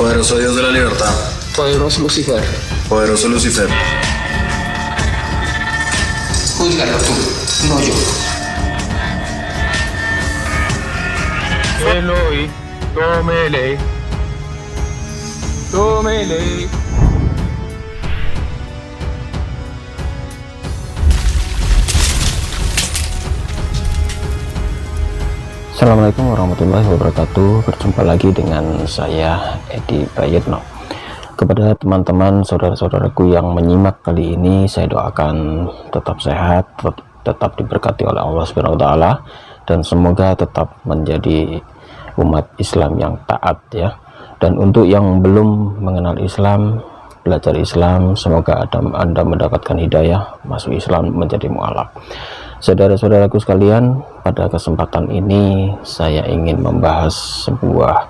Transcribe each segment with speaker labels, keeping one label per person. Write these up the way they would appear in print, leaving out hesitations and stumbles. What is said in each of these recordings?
Speaker 1: Poderoso Dios de la libertad.
Speaker 2: Poderoso Lucifer.
Speaker 1: Poderoso Lucifer.
Speaker 3: Júzgalo tú, no yo.
Speaker 2: Eloi, tómele. Tómele.
Speaker 4: Assalamualaikum warahmatullahi wabarakatuh. Berjumpa lagi dengan saya Edi Prayitno. Kepada teman-teman saudara-saudaraku yang menyimak kali ini, saya doakan tetap sehat, tetap diberkati oleh Allah Subhanahu wa taala, dan semoga tetap menjadi umat Islam yang taat ya. Dan untuk yang belum mengenal Islam, belajar Islam, semoga Anda mendapatkan hidayah masuk Islam menjadi mualaf. Saudara-saudaraku sekalian, pada kesempatan ini saya ingin membahas sebuah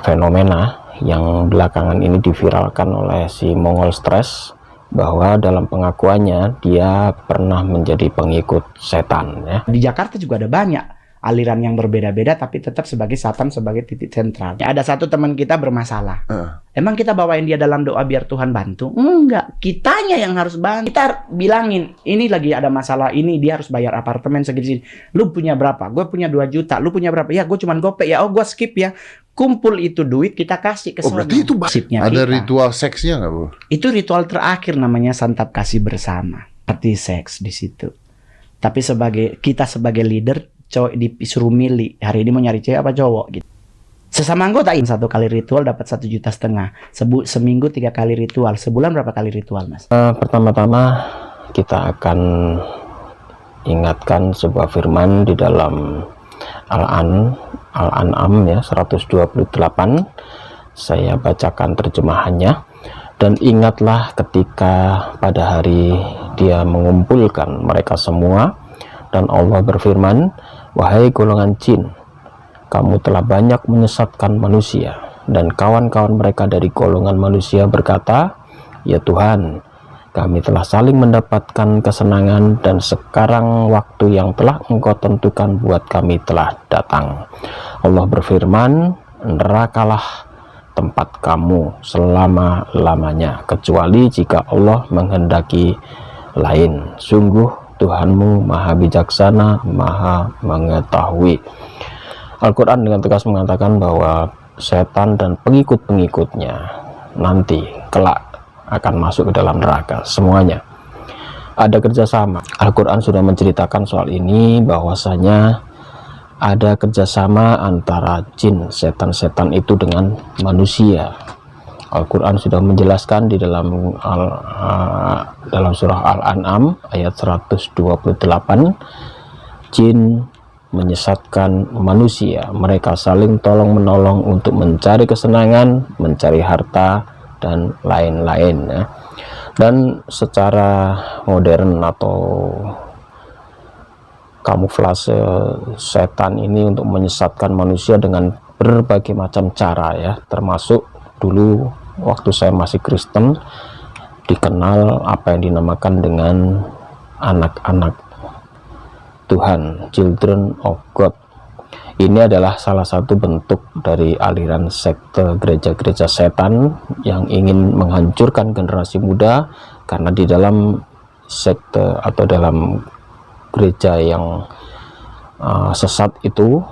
Speaker 4: fenomena yang belakangan ini diviralkan oleh si Mongol Stres, bahwa dalam pengakuannya dia pernah menjadi pengikut setan ya.
Speaker 5: Di Jakarta juga ada banyak aliran yang berbeda-beda, tapi tetap sebagai setan sebagai titik sentral. Ada satu teman kita bermasalah. Emang kita bawain dia dalam doa biar Tuhan bantu? Enggak, kitanya yang harus bantu. Kita bilangin, ini lagi ada masalah ini, dia harus bayar apartemen segini. Lu punya berapa? Gue punya 2 juta. Lu punya berapa? Ya, gue cuma gopek ya. Oh, gue skip ya. Kumpul itu duit, kita kasih ke
Speaker 6: Oh, berarti itu ada
Speaker 5: kita.
Speaker 6: ritual seksnya nggak, Bu?
Speaker 5: Itu ritual terakhir, namanya santap kasih bersama. Seperti seks di situ. Tapi sebagai leader, cowok disuruh milih, hari ini mau nyari cewek apa cowok gitu. Sesama anggota ini 1 kali ritual dapat 1,5 juta. Seminggu 3 kali ritual. Sebulan berapa kali ritual, Mas?
Speaker 4: Pertama-tama kita akan ingatkan sebuah firman di dalam Al-An'am ya 128. Saya bacakan terjemahannya. Dan ingatlah ketika pada hari dia mengumpulkan mereka semua, dan Allah berfirman, wahai golongan jin, kamu telah banyak menyesatkan manusia. Dan kawan-kawan mereka dari golongan manusia berkata, ya Tuhan, kami telah saling mendapatkan kesenangan, dan sekarang waktu yang telah Engkau tentukan buat kami telah datang. Allah berfirman, nerakalah tempat kamu selama-lamanya, kecuali jika Allah menghendaki lain. Sungguh Tuhanmu maha bijaksana, maha mengetahui. Al-Quran dengan tegas mengatakan bahwa setan dan pengikut-pengikutnya nanti kelak akan masuk ke dalam neraka. Semuanya ada kerjasama. Al-Quran sudah menceritakan soal ini, bahwasanya ada kerjasama antara jin, setan-setan itu dengan manusia. Al-Quran sudah menjelaskan di dalam surah Al-An'am ayat 128, jin menyesatkan manusia, mereka saling tolong-menolong untuk mencari kesenangan, mencari harta, dan lain-lain ya. Dan secara modern atau kamuflase setan ini untuk menyesatkan manusia dengan berbagai macam cara ya, termasuk dulu waktu saya masih Kristen dikenal apa yang dinamakan dengan anak-anak Tuhan, children of God. Ini adalah salah satu bentuk dari aliran sekte gereja-gereja setan yang ingin menghancurkan generasi muda, karena di dalam sekte atau dalam gereja yang sesat itu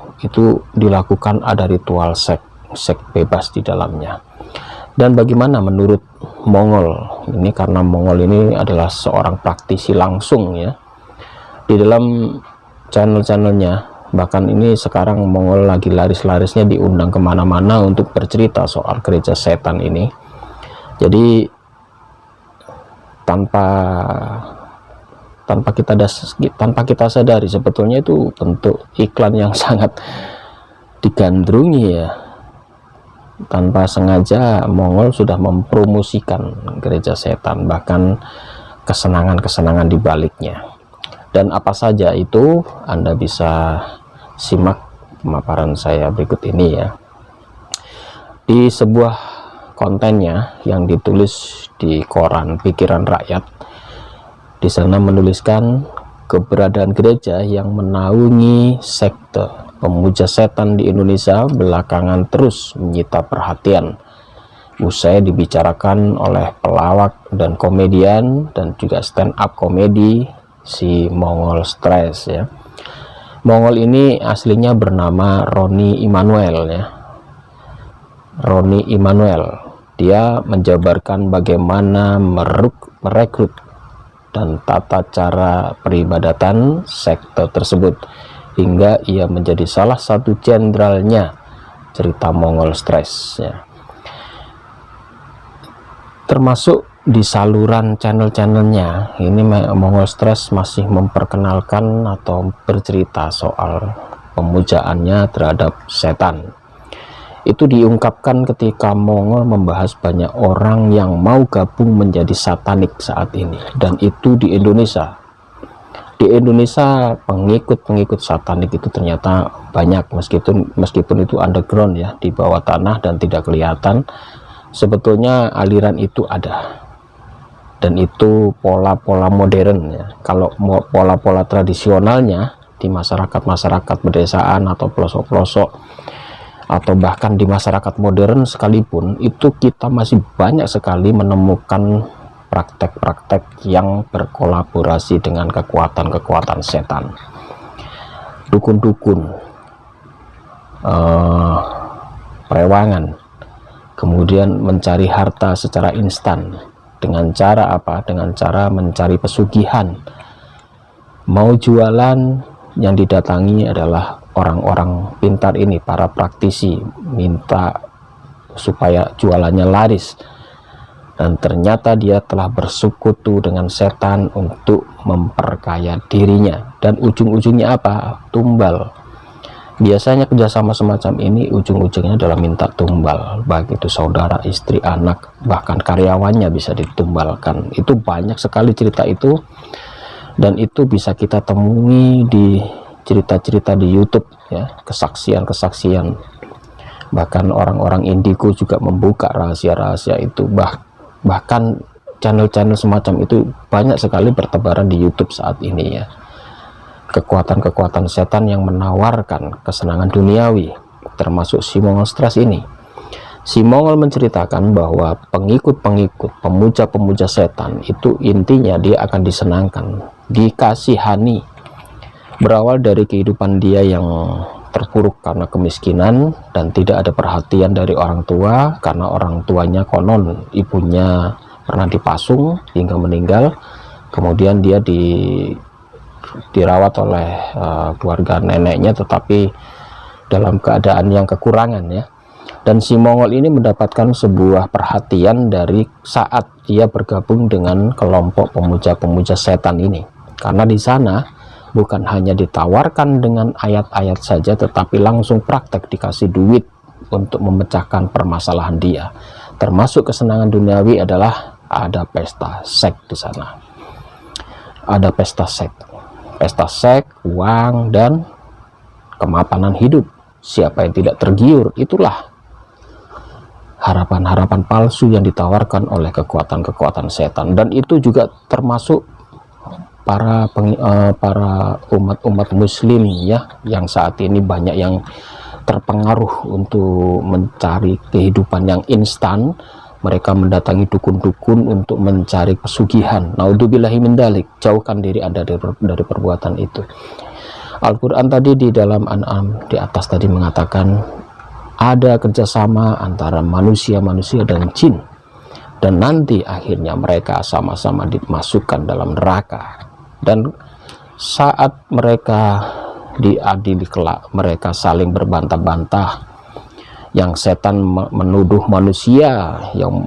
Speaker 4: dilakukan ada ritual seks bebas di dalamnya. Dan bagaimana menurut Mongol ini, karena Mongol ini adalah seorang praktisi langsung ya, di dalam channel-channelnya, bahkan ini sekarang Mongol lagi laris-larisnya diundang kemana-mana untuk bercerita soal gereja setan ini. Jadi tanpa kita sadari, sebetulnya itu bentuk iklan yang sangat digandrungi ya. Tanpa sengaja Mongol sudah mempromosikan gereja setan, bahkan kesenangan-kesenangan di baliknya. Dan apa saja itu Anda bisa simak pemaparan saya berikut ini ya. Di sebuah kontennya yang ditulis di koran Pikiran Rakyat, di sana menuliskan keberadaan gereja yang menaungi sekte pemuja setan di Indonesia belakangan terus menyita perhatian usai dibicarakan oleh pelawak dan komedian dan juga stand up komedi si Mongol Stress ya. Mongol ini aslinya bernama Roni Immanuel ya. Roni Immanuel, dia menjabarkan bagaimana merekrut dan tata cara peribadatan sekte tersebut hingga ia menjadi salah satu jenderalnya cerita Mongol Stress ya. Termasuk di saluran channel-channelnya ini Mongol Stress masih memperkenalkan atau bercerita soal pemujaannya terhadap setan. Itu diungkapkan ketika Mongol membahas banyak orang yang mau gabung menjadi satanik saat ini, dan itu di Indonesia. Di Indonesia pengikut-pengikut satanik itu ternyata banyak, meskipun itu underground ya, di bawah tanah dan tidak kelihatan. Sebetulnya aliran itu ada, dan itu pola-pola modern ya. Kalau pola-pola tradisionalnya di masyarakat pedesaan atau pelosok-pelosok atau bahkan di masyarakat modern sekalipun, itu kita masih banyak sekali menemukan praktek-praktek yang berkolaborasi dengan kekuatan-kekuatan setan, dukun-dukun, perewangan, kemudian mencari harta secara instan. Dengan cara apa? Dengan cara mencari pesugihan. Mau jualan, yang didatangi adalah orang-orang pintar ini, para praktisi, minta supaya jualannya laris. Dan ternyata dia telah bersekutu dengan setan untuk memperkaya dirinya. Dan ujung-ujungnya apa? Tumbal. Biasanya kerjasama semacam ini ujung-ujungnya adalah minta tumbal, baik itu saudara, istri, anak, bahkan karyawannya bisa ditumbalkan. Itu banyak sekali cerita itu, dan itu bisa kita temui di cerita-cerita di YouTube ya, kesaksian-kesaksian. Bahkan orang-orang indigo juga membuka rahasia-rahasia itu. Bahkan channel-channel semacam itu banyak sekali bertebaran di YouTube saat ini ya. Kekuatan-kekuatan setan yang menawarkan kesenangan duniawi, termasuk si Mongol Stress ini. Si Mongol menceritakan bahwa pengikut-pengikut, pemuja-pemuja setan itu intinya dia akan disenangkan, dikasihani. Berawal dari kehidupan dia yang terpuruk karena kemiskinan dan tidak ada perhatian dari orang tua, karena orang tuanya konon ibunya pernah dipasung hingga meninggal. Kemudian dia dirawat oleh keluarga neneknya, tetapi dalam keadaan yang kekurangan ya. Dan si Mongol ini mendapatkan sebuah perhatian dari saat dia bergabung dengan kelompok pemuja-pemuja setan ini, karena di sana bukan hanya ditawarkan dengan ayat-ayat saja, tetapi langsung praktek dikasih duit untuk memecahkan permasalahan dia. Termasuk kesenangan duniawi adalah ada pesta seks di sana. Ada pesta seks, uang, dan kemapanan hidup. Siapa yang tidak tergiur, itulah harapan-harapan palsu yang ditawarkan oleh kekuatan-kekuatan setan. Dan itu juga termasuk para umat-umat muslim ya, yang saat ini banyak yang terpengaruh untuk mencari kehidupan yang instan. Mereka mendatangi dukun-dukun untuk mencari pesugihan. Naudzubillahi min dzalik, jauhkan diri Anda dari perbuatan itu. Al-Quran tadi di dalam An'am di atas tadi mengatakan ada kerjasama antara manusia-manusia dan jin, dan nanti akhirnya mereka sama-sama dimasukkan dalam neraka. Dan saat mereka diadili kelak, mereka saling berbantah-bantah. Yang setan menuduh manusia yang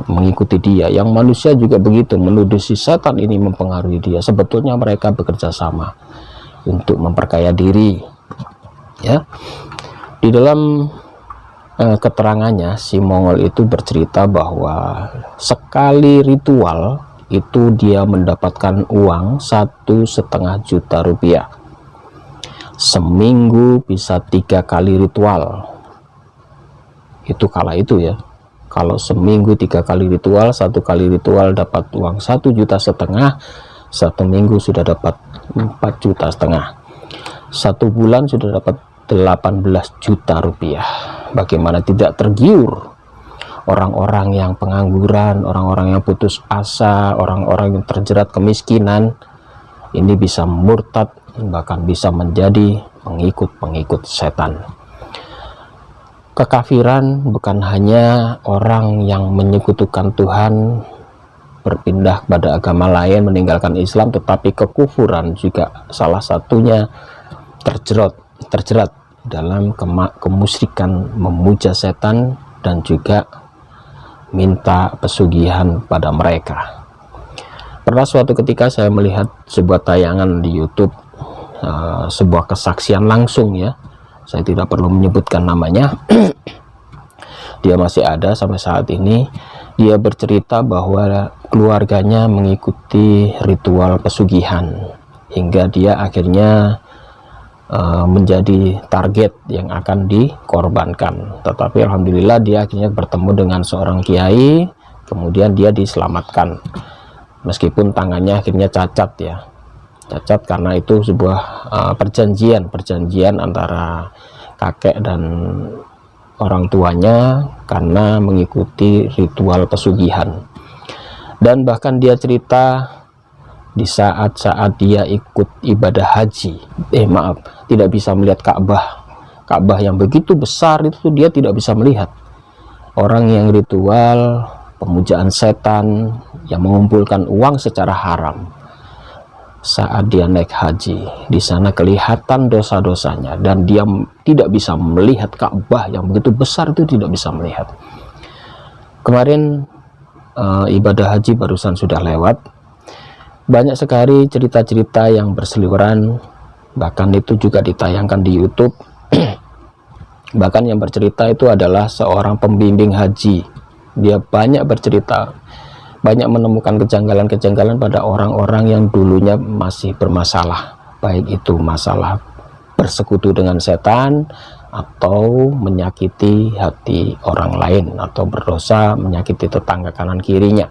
Speaker 4: mengikuti dia, yang manusia juga begitu menuduh si setan ini mempengaruhi dia. Sebetulnya mereka bekerja sama untuk memperkaya diri ya. Di dalam keterangannya si Mongol itu bercerita bahwa sekali ritual itu dia mendapatkan uang 1,5 juta rupiah. Seminggu bisa 3 kali ritual. Itu kala itu ya. Kalau seminggu 3 kali ritual, 1 kali ritual dapat uang 1,5 juta, 1 minggu sudah dapat 4,5 juta. 1 bulan sudah dapat 18 juta rupiah. Bagaimana tidak tergiur orang-orang yang pengangguran, orang-orang yang putus asa, orang-orang yang terjerat kemiskinan ini bisa murtad, bahkan bisa menjadi pengikut-pengikut setan. Kekafiran bukan hanya orang yang menyekutukan Tuhan berpindah pada agama lain, meninggalkan Islam, tetapi kekufuran juga salah satunya terjerat dalam kemusyrikan, memuja setan dan juga minta pesugihan pada mereka. Pernah suatu ketika saya melihat sebuah tayangan di YouTube, sebuah kesaksian langsung ya, saya tidak perlu menyebutkan namanya. Dia masih ada sampai saat ini. Dia bercerita bahwa keluarganya mengikuti ritual pesugihan hingga dia akhirnya menjadi target yang akan dikorbankan. Tetapi alhamdulillah dia akhirnya bertemu dengan seorang kiai, kemudian dia diselamatkan meskipun tangannya akhirnya cacat ya, cacat karena itu sebuah perjanjian antara kakek dan orang tuanya karena mengikuti ritual pesugihan. Dan bahkan dia cerita di saat-saat dia ikut ibadah haji, tidak bisa melihat Ka'bah yang begitu besar itu dia tidak bisa melihat. Orang yang ritual pemujaan setan yang mengumpulkan uang secara haram, saat dia naik haji di sana kelihatan dosa-dosanya dan dia tidak bisa melihat Ka'bah yang begitu besar itu, tidak bisa melihat. Kemarin ibadah haji barusan sudah lewat. Banyak sekali cerita-cerita yang berseliweran, bahkan itu juga ditayangkan di YouTube. Bahkan yang bercerita itu adalah seorang pembimbing haji. Dia banyak bercerita, banyak menemukan kejanggalan-kejanggalan pada orang-orang yang dulunya masih bermasalah, baik itu masalah bersekutu dengan setan atau menyakiti hati orang lain atau berdosa menyakiti tetangga kanan kirinya.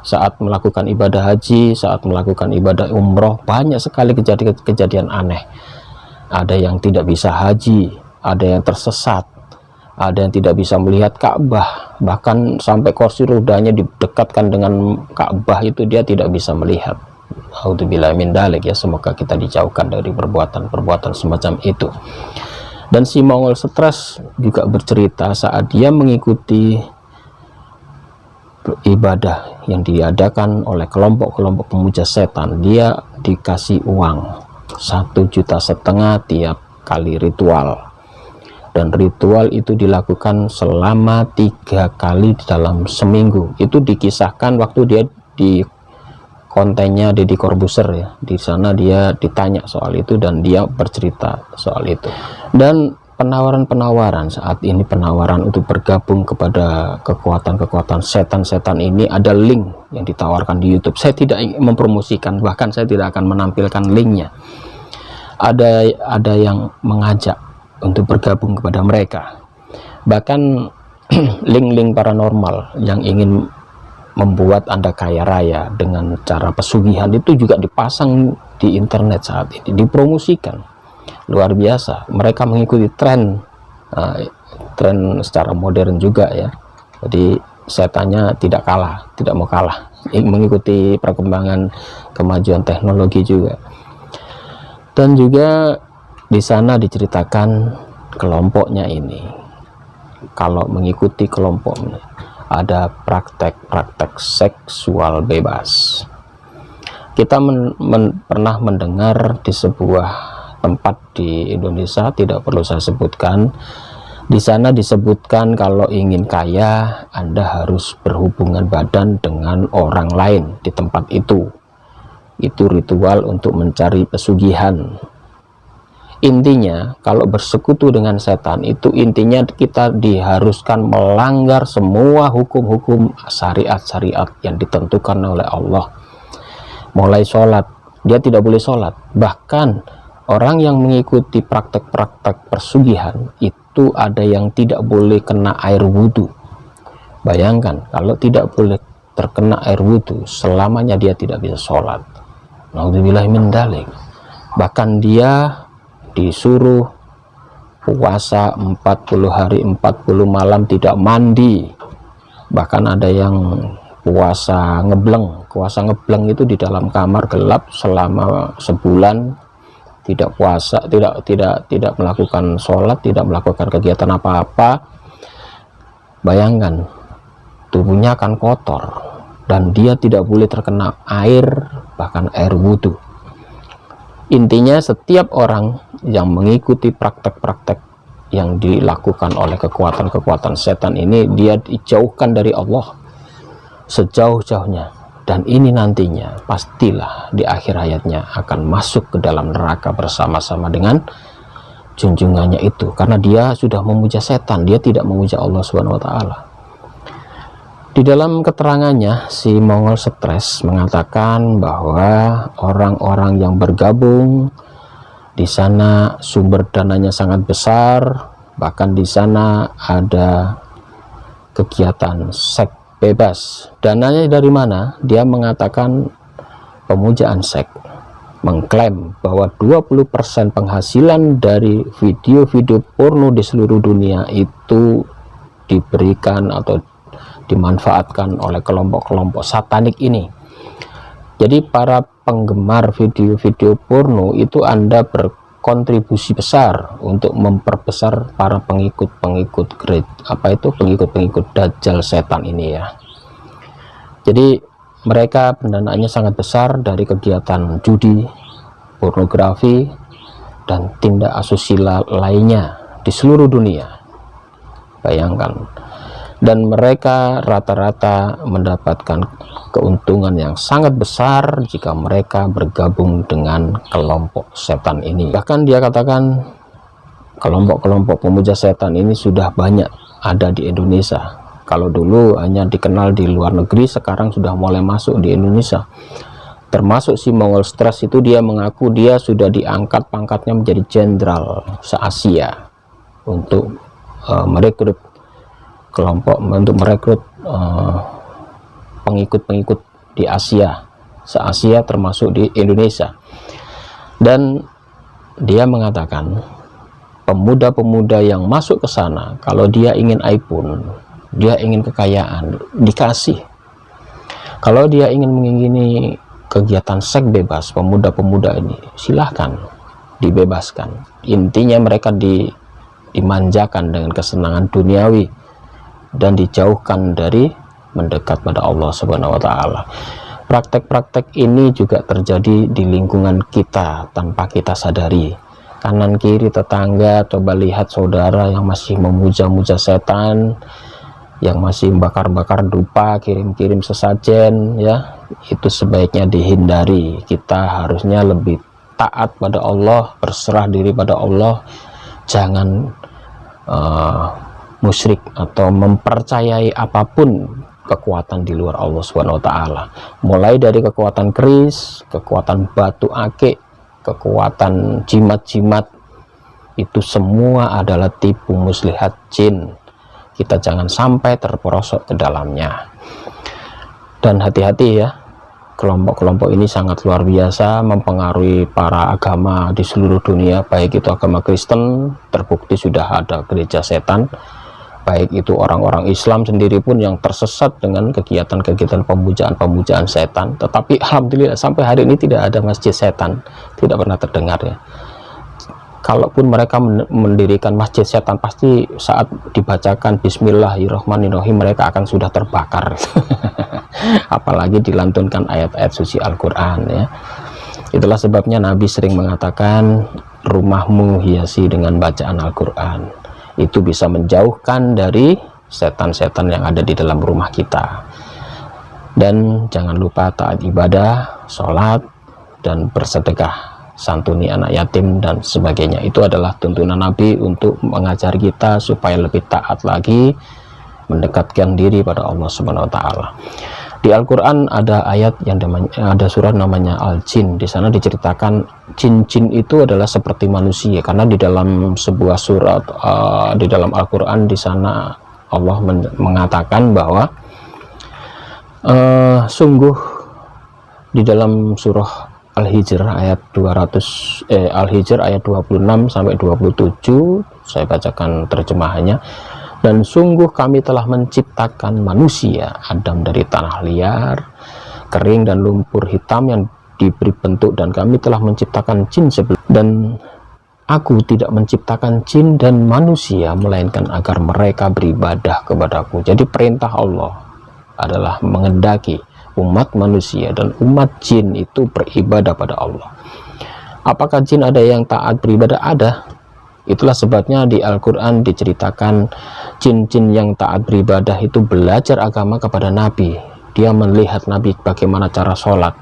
Speaker 4: Saat melakukan ibadah haji, saat melakukan ibadah umroh, banyak sekali kejadian aneh. Ada yang tidak bisa haji, ada yang tersesat, ada yang tidak bisa melihat Ka'bah, bahkan sampai kursi rodanya didekatkan dengan Ka'bah itu dia tidak bisa melihat. Auzubillahi min dzalik ya, semoga kita dijauhkan dari perbuatan-perbuatan semacam itu. Dan si Mongol stres juga bercerita saat dia mengikuti ibadah yang diadakan oleh kelompok-kelompok pemuja setan, dia dikasih uang 1,5 juta tiap kali ritual, dan ritual itu dilakukan selama 3 kali dalam seminggu. Itu dikisahkan waktu dia di kontennya Deddy Corbuzier ya, di sana dia ditanya soal itu dan dia bercerita soal itu. Dan penawaran saat ini, penawaran untuk bergabung kepada kekuatan-kekuatan setan-setan ini, ada link yang ditawarkan di YouTube. Saya tidak mempromosikan, bahkan saya tidak akan menampilkan linknya. Ada yang mengajak untuk bergabung kepada mereka. Bahkan link-link paranormal yang ingin membuat Anda kaya raya dengan cara pesugihan itu juga dipasang di internet saat ini, dipromosikan. Luar biasa, mereka mengikuti tren secara modern juga ya. Jadi setannya tidak mau kalah, mengikuti perkembangan kemajuan teknologi juga. Dan juga di sana diceritakan kelompoknya ini, kalau mengikuti kelompoknya ada praktek-praktek seksual bebas. Kita pernah mendengar di sebuah tempat di Indonesia, tidak perlu saya sebutkan, di sana disebutkan kalau ingin kaya Anda harus berhubungan badan dengan orang lain di tempat itu. Itu ritual untuk mencari pesugihan. Intinya kalau bersekutu dengan setan itu intinya kita diharuskan melanggar semua hukum-hukum syariat-syariat yang ditentukan oleh Allah. Mulai sholat, dia tidak boleh sholat. Bahkan orang yang mengikuti praktek-praktek pesugihan itu ada yang tidak boleh kena air wudhu. Bayangkan kalau tidak boleh terkena air wudhu, selamanya dia tidak bisa sholat. Naudzubillahi min dzalik. Bahkan dia disuruh puasa 40 hari 40 malam tidak mandi, bahkan ada yang puasa ngebleng. Puasa ngebleng itu di dalam kamar gelap selama sebulan, tidak puasa, tidak melakukan sholat, tidak melakukan kegiatan apa-apa. Bayangkan, tubuhnya akan kotor dan dia tidak boleh terkena air, bahkan air wudhu. Intinya setiap orang yang mengikuti praktek-praktek yang dilakukan oleh kekuatan-kekuatan setan ini, dia dijauhkan dari Allah sejauh-jauhnya, dan ini nantinya pastilah di akhir hayatnya akan masuk ke dalam neraka bersama-sama dengan junjungannya itu, karena dia sudah memuja setan, dia tidak memuja Allah Subhanahu wa Ta'ala. Di dalam keterangannya, si Mongol Stres mengatakan bahwa orang-orang yang bergabung di sana sumber dananya sangat besar, bahkan di sana ada kegiatan seks bebas. Dananya dari mana? Dia mengatakan pemujaan seks, mengklaim bahwa 20% penghasilan dari video-video porno di seluruh dunia itu diberikan atau dimanfaatkan oleh kelompok-kelompok satanik ini. Jadi para penggemar video-video porno itu Anda berkontribusi besar untuk memperbesar para pengikut-pengikut pengikut Dajjal setan ini ya. Jadi mereka pendanaannya sangat besar dari kegiatan judi, pornografi, dan tindak asusila lainnya di seluruh dunia. Bayangkan. Dan mereka rata-rata mendapatkan keuntungan yang sangat besar jika mereka bergabung dengan kelompok setan ini. Bahkan dia katakan kelompok-kelompok pemuja setan ini sudah banyak ada di Indonesia. Kalau dulu hanya dikenal di luar negeri, sekarang sudah mulai masuk di Indonesia. Termasuk si Mongol Stres itu, dia mengaku dia sudah diangkat pangkatnya menjadi jenderal se-Asia untuk merekrut kelompok, untuk merekrut pengikut-pengikut di Asia, se-Asia termasuk di Indonesia. Dan dia mengatakan pemuda-pemuda yang masuk ke sana, kalau dia ingin iPhone, dia ingin kekayaan, dikasih. Kalau dia ingin mengingini kegiatan seks bebas, pemuda-pemuda ini silahkan dibebaskan. Intinya mereka dimanjakan dengan kesenangan duniawi dan dijauhkan dari mendekat pada Allah Subhanahu wa Ta'ala. Praktek-praktek ini juga terjadi di lingkungan kita tanpa kita sadari. Kanan kiri tetangga, coba lihat saudara yang masih memuja-muja setan, yang masih bakar-bakar dupa, kirim-kirim sesajen, ya, itu sebaiknya dihindari. Kita harusnya lebih taat pada Allah, berserah diri pada Allah, jangan musyrik atau mempercayai apapun kekuatan di luar Allah Subhanahu wa Ta'ala. Mulai dari kekuatan keris, kekuatan batu akik, kekuatan jimat-jimat, itu semua adalah tipu muslihat jin. Kita jangan sampai terperosok ke dalamnya. Dan hati-hati ya, kelompok-kelompok ini sangat luar biasa, mempengaruhi para agama di seluruh dunia, baik itu agama Kristen, terbukti sudah ada gereja setan, baik itu orang-orang Islam sendiri pun yang tersesat dengan kegiatan-kegiatan pemujaan setan. Tetapi alhamdulillah sampai hari ini tidak ada masjid setan, tidak pernah terdengar ya. Kalaupun mereka mendirikan masjid setan, pasti saat dibacakan Bismillahirrahmanirrahim mereka akan sudah terbakar. Apalagi dilantunkan ayat-ayat suci Al-Quran ya. Itulah sebabnya Nabi sering mengatakan, rumahmu hiasi dengan bacaan Al-Quran. Itu bisa menjauhkan dari setan-setan yang ada di dalam rumah kita. Dan jangan lupa taat ibadah, sholat, dan bersedekah, santuni anak yatim dan sebagainya. Itu adalah tuntunan Nabi untuk mengajar kita supaya lebih taat lagi, mendekatkan diri pada Allah Subhanahu wa Ta'ala. Di Al-Quran ada ayat yang ada surat namanya Al-Jin. Di sana diceritakan jin-jin itu adalah seperti manusia, karena di dalam sebuah surat di dalam Al-Quran di sana Allah mengatakan bahwa sungguh di dalam surah Al-Hijr ayat 26 sampai 27. Saya bacakan terjemahannya. Dan sungguh kami telah menciptakan manusia Adam dari tanah liar, kering dan lumpur hitam yang diberi bentuk, dan kami telah menciptakan jin sebelum. Dan aku tidak menciptakan jin dan manusia melainkan agar mereka beribadah kepadaku. Jadi perintah Allah adalah menghendaki umat manusia dan umat jin itu beribadah pada Allah. Apakah jin ada yang taat beribadah? Ada. Itulah sebabnya di Al-Quran diceritakan jin-jin yang taat beribadah itu belajar agama kepada Nabi. Dia melihat Nabi bagaimana cara sholat.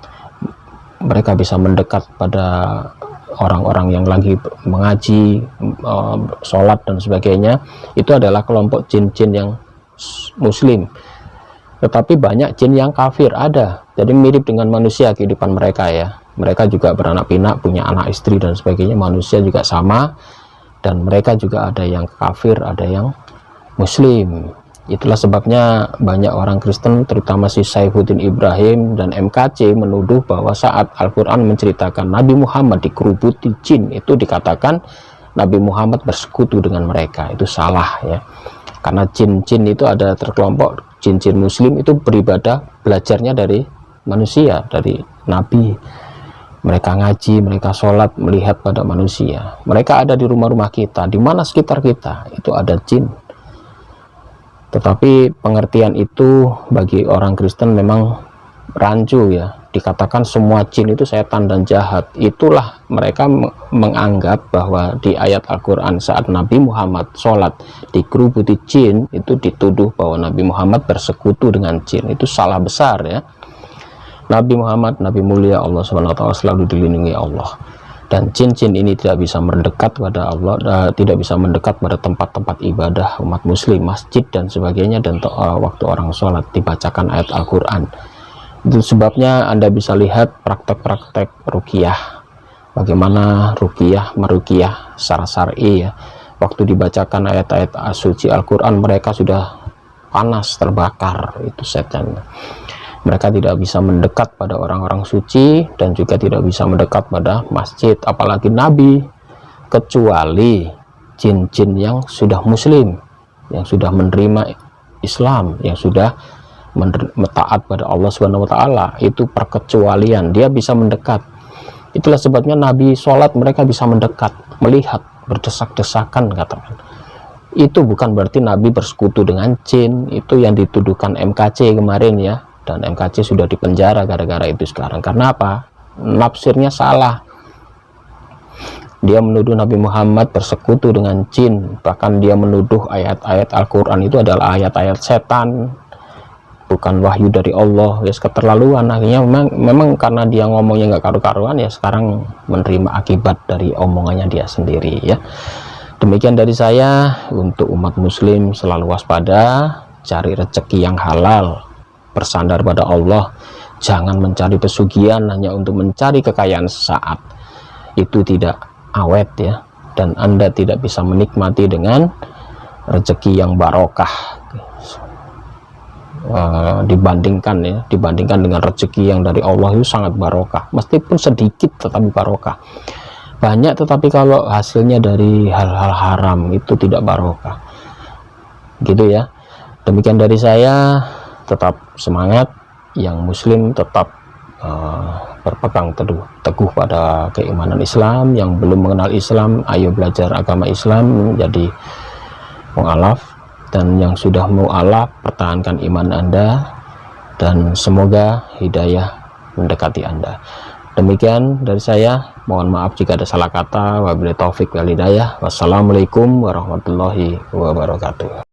Speaker 4: Mereka bisa mendekat pada orang-orang yang lagi mengaji, sholat dan sebagainya. Itu adalah kelompok jin-jin yang muslim. Tetapi banyak jin yang kafir ada. Jadi mirip dengan manusia kehidupan mereka ya. Mereka juga beranak pinak, punya anak istri dan sebagainya. Manusia juga sama. Dan mereka juga ada yang kafir, ada yang muslim. Itulah sebabnya banyak orang Kristen, terutama si Saifuddin Ibrahim dan MKC, menuduh bahwa saat Al-Quran menceritakan Nabi Muhammad dikerubuti jin, itu dikatakan Nabi Muhammad bersekutu dengan mereka. Itu salah ya. Karena jin-jin itu ada terkelompok, jin-jin muslim itu beribadah, belajarnya dari manusia, dari Nabi. Mereka ngaji, mereka sholat, melihat pada manusia. Mereka ada di rumah-rumah kita, di mana sekitar kita, itu ada jin. Tetapi pengertian itu bagi orang Kristen memang rancu ya. Dikatakan semua jin itu setan dan jahat. Itulah mereka menganggap bahwa di ayat Al-Quran saat Nabi Muhammad sholat dikerubuti jin, itu dituduh bahwa Nabi Muhammad bersekutu dengan jin. Itu salah besar ya. Nabi Muhammad, Nabi mulia Allah SWT, selalu dilindungi Allah. Dan jin-jin ini tidak bisa mendekat pada Allah, tidak bisa mendekat pada tempat-tempat ibadah umat muslim, masjid dan sebagainya, dan waktu orang sholat dibacakan ayat Al-Quran. Itu sebabnya Anda bisa lihat praktek-praktek ruqyah, bagaimana ruqyah meruqyah secara syar'i ya. Waktu dibacakan ayat-ayat suci Al-Quran, mereka sudah panas, terbakar, itu setan. Mereka tidak bisa mendekat pada orang-orang suci dan juga tidak bisa mendekat pada masjid, apalagi Nabi, kecuali jin-jin yang sudah muslim, yang sudah menerima Islam, yang sudah taat pada Allah Subhanahu wa taala. Itu perkecualian, dia bisa mendekat. Itulah sebabnya Nabi sholat mereka bisa mendekat, melihat, berdesak-desakan katakan. Itu bukan berarti Nabi bersekutu dengan jin. Itu yang dituduhkan MKC kemarin ya. Dan MKC sudah dipenjara gara-gara itu sekarang. Karena apa? Nafsirnya salah. Dia menuduh Nabi Muhammad bersekutu dengan jin. Bahkan dia menuduh ayat-ayat Al-Quran itu adalah ayat-ayat setan, bukan wahyu dari Allah. Ya keterlaluan. Akhirnya memang karena dia ngomongnya nggak karu-karuan, ya sekarang menerima akibat dari omongannya dia sendiri ya. Demikian dari saya. Untuk umat muslim selalu waspada, cari rezeki yang halal, bersandar pada Allah, jangan mencari pesugihan hanya untuk mencari kekayaan sesaat. Itu tidak awet ya, dan Anda tidak bisa menikmati dengan rezeki yang barokah dibandingkan dengan rezeki yang dari Allah itu sangat barokah, meskipun sedikit tetapi barokah. Banyak tetapi kalau hasilnya dari hal-hal haram itu tidak barokah gitu ya. Demikian dari saya. Tetap semangat, yang muslim tetap berpegang teguh pada keimanan Islam. Yang belum mengenal Islam, ayo belajar agama Islam menjadi mu'alaf, dan yang sudah mu'alaf, pertahankan iman Anda, dan semoga hidayah mendekati Anda. Demikian dari saya, mohon maaf jika ada salah kata. Wabillahi taufik wal hidayah. Wassalamualaikum warahmatullahi wabarakatuh.